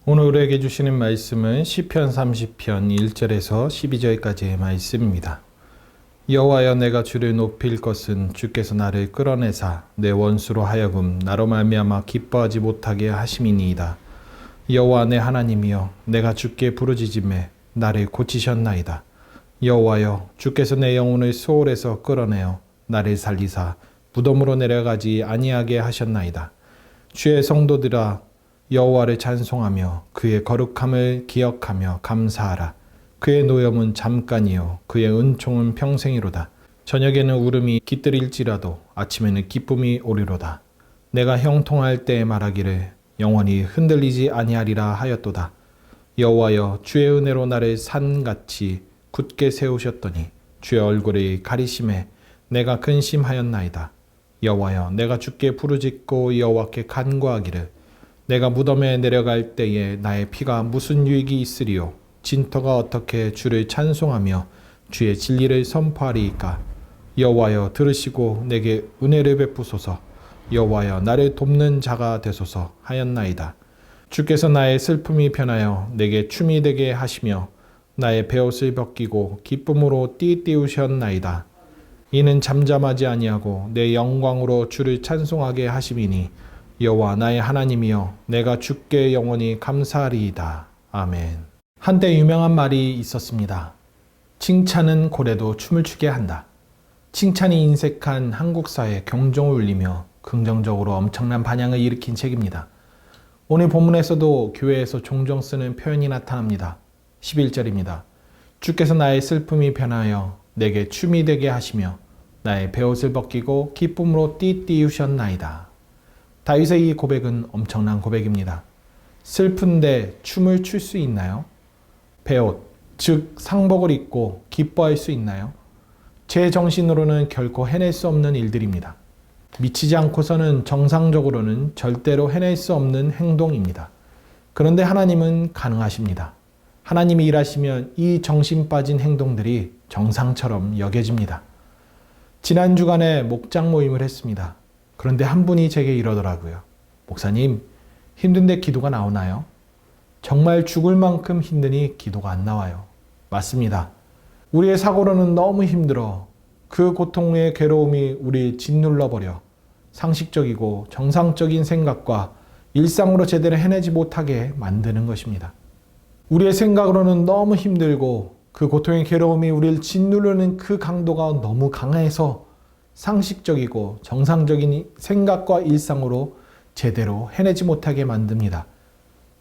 오늘 우리에게 주시는 말씀은 시편 30편 1절에서 12절까지의 말씀입니다. 여호와여, 내가 주를 높일 것은 주께서 나를 끌어내사 내 원수로 하여금 나로 말미암아 기뻐하지 못하게 하심이니이다. 여호와 내 하나님이여, 내가 주께 부르짖음에 나를 고치셨나이다. 여호와여, 주께서 내 영혼을 수월에서 끌어내어 나를 살리사 무덤으로 내려가지 아니하게 하셨나이다. 주의 성도들아, 여호와를 찬송하며 그의 거룩함을 기억하며 감사하라. 그의 노염은 잠깐이요 그의 은총은 평생이로다. 저녁에는 울음이 깃들일지라도 아침에는 기쁨이 오리로다. 내가 형통할 때에 말하기를 영원히 흔들리지 아니하리라 하였도다. 여호와여, 주의 은혜로 나를 산같이 굳게 세우셨더니 주의 얼굴을 가리심에 내가 근심하였나이다. 여호와여, 내가 주께 부르짖고 여호와께 간구하기를 내가 무덤에 내려갈 때에 나의 피가 무슨 유익이 있으리요? 진터가 어떻게 주를 찬송하며 주의 진리를 선포하리이까? 여호와여, 들으시고 내게 은혜를 베푸소서. 여호와여, 나를 돕는 자가 되소서 하였나이다. 주께서 나의 슬픔이 변하여 내게 춤이 되게 하시며 나의 베옷을 벗기고 기쁨으로 띠띠우셨나이다. 이는 잠잠하지 아니하고 내 영광으로 주를 찬송하게 하심이니 여호와 나의 하나님이여, 내가 주께 영원히 감사하리이다. 아멘. 한때 유명한 말이 있었습니다. 칭찬은 고래도 춤을 추게 한다. 칭찬이 인색한 한국 사회에 경종을 울리며 긍정적으로 엄청난 반향을 일으킨 책입니다. 오늘 본문에서도 교회에서 종종 쓰는 표현이 나타납니다. 11절입니다. 주께서 나의 슬픔이 변하여 내게 춤이 되게 하시며 나의 베옷을 벗기고 기쁨으로 띠띠우셨나이다. 다윗의 이 고백은 엄청난 고백입니다. 슬픈데 춤을 출 수 있나요? 베옷, 즉 상복을 입고 기뻐할 수 있나요? 제 정신으로는 결코 해낼 수 없는 일들입니다. 미치지 않고서는 정상적으로는 절대로 해낼 수 없는 행동입니다. 그런데 하나님은 가능하십니다. 하나님이 일하시면 이 정신 빠진 행동들이 정상처럼 여겨집니다. 지난 주간에 목장 모임을 했습니다. 그런데 한 분이 제게 이러더라고요. 목사님, 힘든데 기도가 나오나요? 정말 죽을 만큼 힘드니 기도가 안 나와요. 맞습니다. 우리의 사고로는 너무 힘들어 그 고통의 괴로움이 우리를 짓눌러버려 상식적이고 정상적인 생각과 일상으로 제대로 해내지 못하게 만드는 것입니다. 우리의 생각으로는 너무 힘들고 그 고통의 괴로움이 우리를 짓누르는 그 강도가 너무 강해서 상식적이고 정상적인 생각과 일상으로 제대로 해내지 못하게 만듭니다.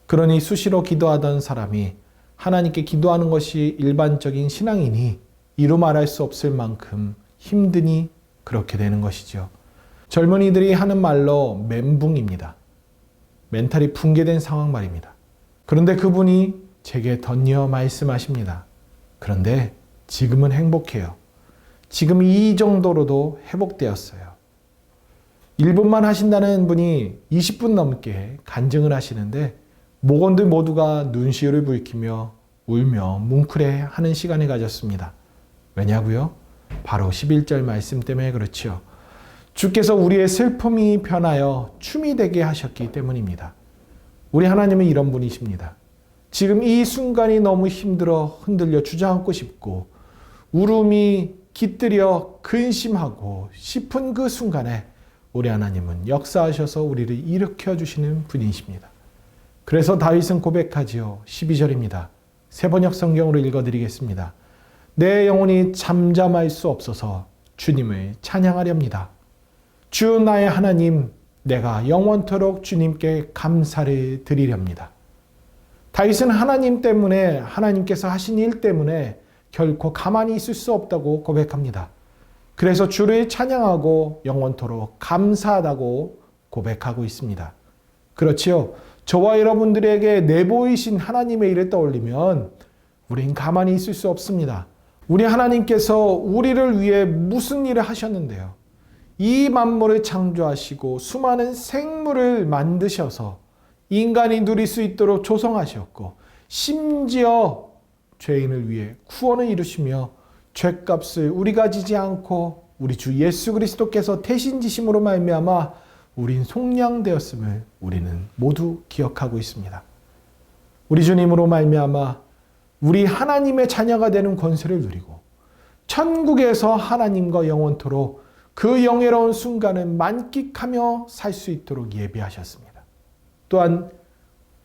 그러니 수시로 기도하던 사람이 하나님께 기도하는 것이 일반적인 신앙이니 이루 말할 수 없을 만큼 힘드니 그렇게 되는 것이죠. 젊은이들이 하는 말로 멘붕입니다. 멘탈이 붕괴된 상황 말입니다. 그런데 그분이 제게 덧이어 말씀하십니다. 그런데 지금은 행복해요. 지금 이 정도로도 회복되었어요. 1분만 하신다는 분이 20분 넘게 간증을 하시는데 목원들 모두가 눈시울을 붉히며 울며 뭉클해하는 시간을 가졌습니다. 왜냐고요? 바로 11절 말씀 때문에 그렇죠. 주께서 우리의 슬픔이 변하여 춤이 되게 하셨기 때문입니다. 우리 하나님은 이런 분이십니다. 지금 이 순간이 너무 힘들어 흔들려 주저앉고 싶고 울음이 깃들여 근심하고 싶은 그 순간에 우리 하나님은 역사하셔서 우리를 일으켜 주시는 분이십니다. 그래서 다윗은 고백하지요. 12절입니다. 세번역 성경으로 읽어드리겠습니다. 내 영혼이 잠잠할 수 없어서 주님을 찬양하렵니다. 주 나의 하나님, 내가 영원토록 주님께 감사를 드리렵니다. 다윗은 하나님 때문에, 하나님께서 하신 일 때문에 결코 가만히 있을 수 없다고 고백합니다. 그래서 주를 찬양하고 영원토록 감사하다고 고백하고 있습니다. 그렇지요. 저와 여러분들에게 내보이신 하나님의 일을 떠올리면 우린 가만히 있을 수 없습니다. 우리 하나님께서 우리를 위해 무슨 일을 하셨는데요. 이 만물을 창조하시고 수많은 생물을 만드셔서 인간이 누릴 수 있도록 조성하셨고 심지어 죄인을 위해 구원을 이루시며 죄값을 우리가 지지 않고 우리 주 예수 그리스도께서 대신 지심으로 말미암아 우린 속량되었음을 우리는 모두 기억하고 있습니다. 우리 주님으로 말미암아 우리 하나님의 자녀가 되는 권세를 누리고 천국에서 하나님과 영원토록 그 영예로운 순간을 만끽하며 살 수 있도록 예비하셨습니다. 또한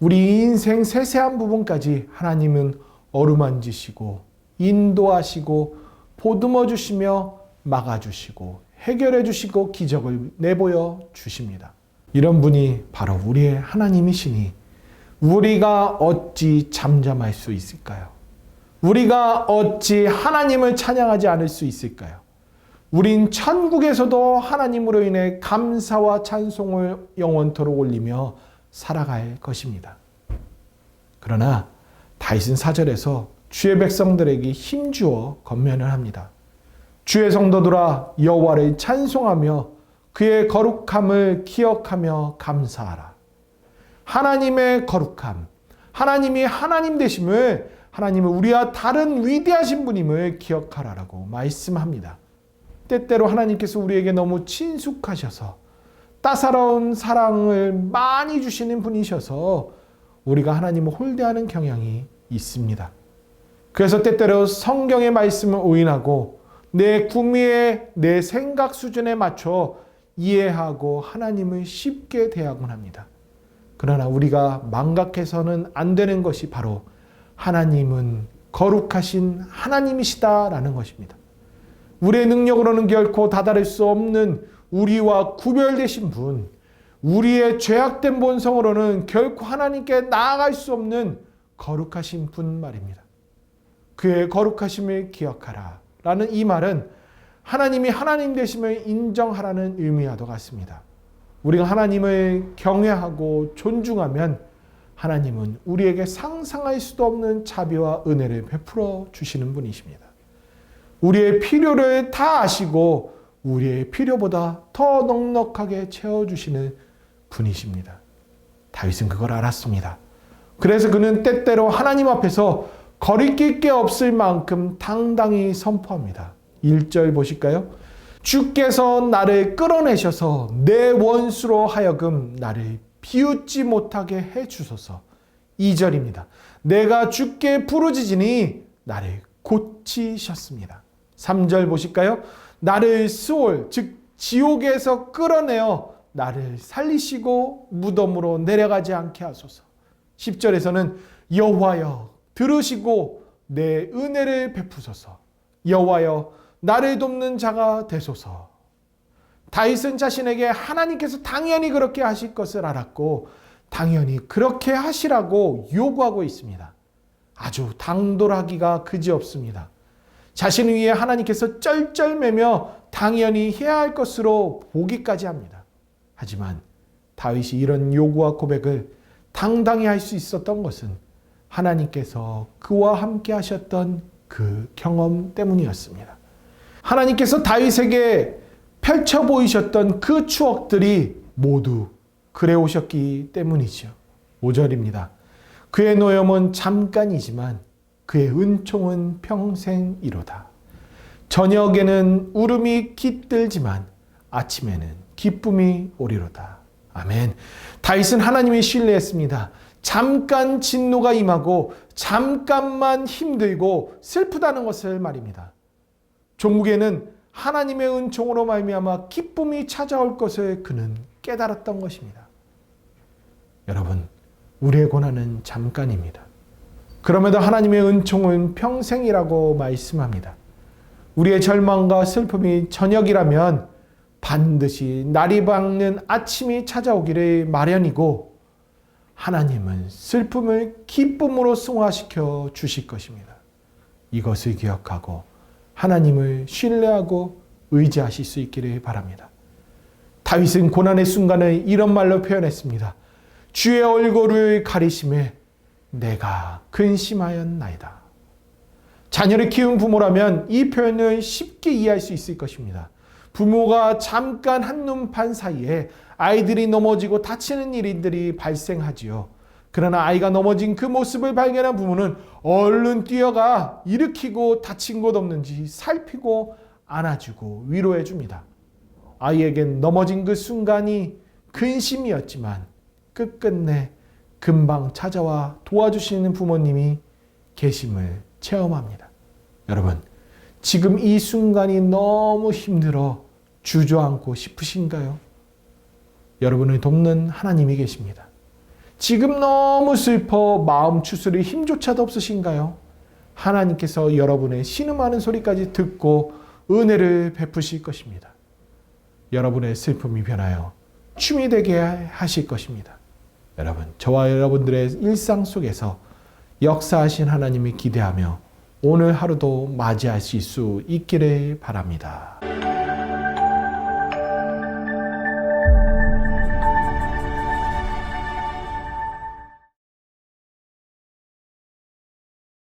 우리 인생 세세한 부분까지 하나님은 어루만지시고 인도하시고 보듬어 주시며 막아주시고 해결해 주시고 기적을 내보여 주십니다. 이런 분이 바로 우리의 하나님이시니 우리가 어찌 잠잠할 수 있을까요? 우리가 어찌 하나님을 찬양하지 않을 수 있을까요? 우린 천국에서도 하나님으로 인해 감사와 찬송을 영원토록 올리며 살아갈 것입니다. 그러나 다윗은 4절에서 주의 백성들에게 힘주어 권면을 합니다. 주의 성도들아 여호와를 찬송하며 그의 거룩함을 기억하며 감사하라. 하나님의 거룩함, 하나님이 하나님 되심을, 하나님은 우리와 다른 위대하신 분임을 기억하라라고 말씀합니다. 때때로 하나님께서 우리에게 너무 친숙하셔서 따사로운 사랑을 많이 주시는 분이셔서 우리가 하나님을 홀대하는 경향이 있습니다. 그래서 때때로 성경의 말씀을 오인하고 내 구미에 내 생각 수준에 맞춰 이해하고 하나님을 쉽게 대하곤 합니다. 그러나 우리가 망각해서는 안 되는 것이 바로 하나님은 거룩하신 하나님이시다라는 것입니다. 우리의 능력으로는 결코 다다를 수 없는 우리와 구별되신 분, 우리의 죄악된 본성으로는 결코 하나님께 나아갈 수 없는 거룩하신 분 말입니다. 그의 거룩하심을 기억하라 라는 이 말은 하나님이 하나님 되심을 인정하라는 의미와도 같습니다. 우리가 하나님을 경외하고 존중하면 하나님은 우리에게 상상할 수도 없는 자비와 은혜를 베풀어 주시는 분이십니다. 우리의 필요를 다 아시고 우리의 필요보다 더 넉넉하게 채워주시는 분이십니다. 다윗은 그걸 알았습니다. 그래서 그는 때때로 하나님 앞에서 거리낄 게 없을 만큼 당당히 선포합니다. 1절 보실까요? 주께서 나를 끌어내셔서 내 원수로 하여금 나를 비웃지 못하게 해주소서. 2절입니다. 내가 주께 부르짖으니 나를 고치셨습니다. 3절 보실까요? 나를 스올, 즉 지옥에서 끌어내어 나를 살리시고 무덤으로 내려가지 않게 하소서. 10절에서는 여호와여 들으시고 내 은혜를 베푸소서. 여호와여 나를 돕는 자가 되소서. 다윗은 자신에게 하나님께서 당연히 그렇게 하실 것을 알았고 당연히 그렇게 하시라고 요구하고 있습니다. 아주 당돌하기가 그지없습니다. 자신 위에 하나님께서 쩔쩔매며 당연히 해야 할 것으로 보기까지 합니다. 하지만 다윗이 이런 요구와 고백을 당당히 할 수 있었던 것은 하나님께서 그와 함께 하셨던 그 경험 때문이었습니다. 하나님께서 다윗에게 펼쳐 보이셨던 그 추억들이 모두 그래 오셨기 때문이죠. 5절입니다. 그의 노염은 잠깐이지만 그의 은총은 평생이로다. 저녁에는 울음이 깃들지만 아침에는 기쁨이 오리로다. 아멘. 다윗은 하나님을 신뢰했습니다. 잠깐 진노가 임하고 잠깐만 힘들고 슬프다는 것을 말입니다. 종국에는 하나님의 은총으로 말미암아 기쁨이 찾아올 것을 그는 깨달았던 것입니다. 여러분, 우리의 고난은 잠깐입니다. 그럼에도 하나님의 은총은 평생이라고 말씀합니다. 우리의 절망과 슬픔이 저녁이라면 반드시 날이 밝는 아침이 찾아오기를 마련이고 하나님은 슬픔을 기쁨으로 승화시켜 주실 것입니다. 이것을 기억하고 하나님을 신뢰하고 의지하실 수 있기를 바랍니다. 다윗은 고난의 순간을 이런 말로 표현했습니다. 주의 얼굴을 가리심에 내가 근심하였나이다. 자녀를 키운 부모라면 이 표현을 쉽게 이해할 수 있을 것입니다. 부모가 잠깐 한눈판 사이에 아이들이 넘어지고 다치는 일들이 발생하지요. 그러나 아이가 넘어진 그 모습을 발견한 부모는 얼른 뛰어가 일으키고 다친 곳 없는지 살피고 안아주고 위로해 줍니다. 아이에겐 넘어진 그 순간이 근심이었지만 끝끝내 금방 찾아와 도와주시는 부모님이 계심을 체험합니다. 여러분, 지금 이 순간이 너무 힘들어 주저앉고 싶으신가요? 여러분을 돕는 하나님이 계십니다. 지금 너무 슬퍼 마음 추스릴 힘조차도 없으신가요? 하나님께서 여러분의 신음하는 소리까지 듣고 은혜를 베푸실 것입니다. 여러분의 슬픔이 변하여 춤이 되게 하실 것입니다. 여러분, 저와 여러분들의 일상 속에서 역사하신 하나님을 기대하며 오늘 하루도 맞이하실 수 있기를 바랍니다.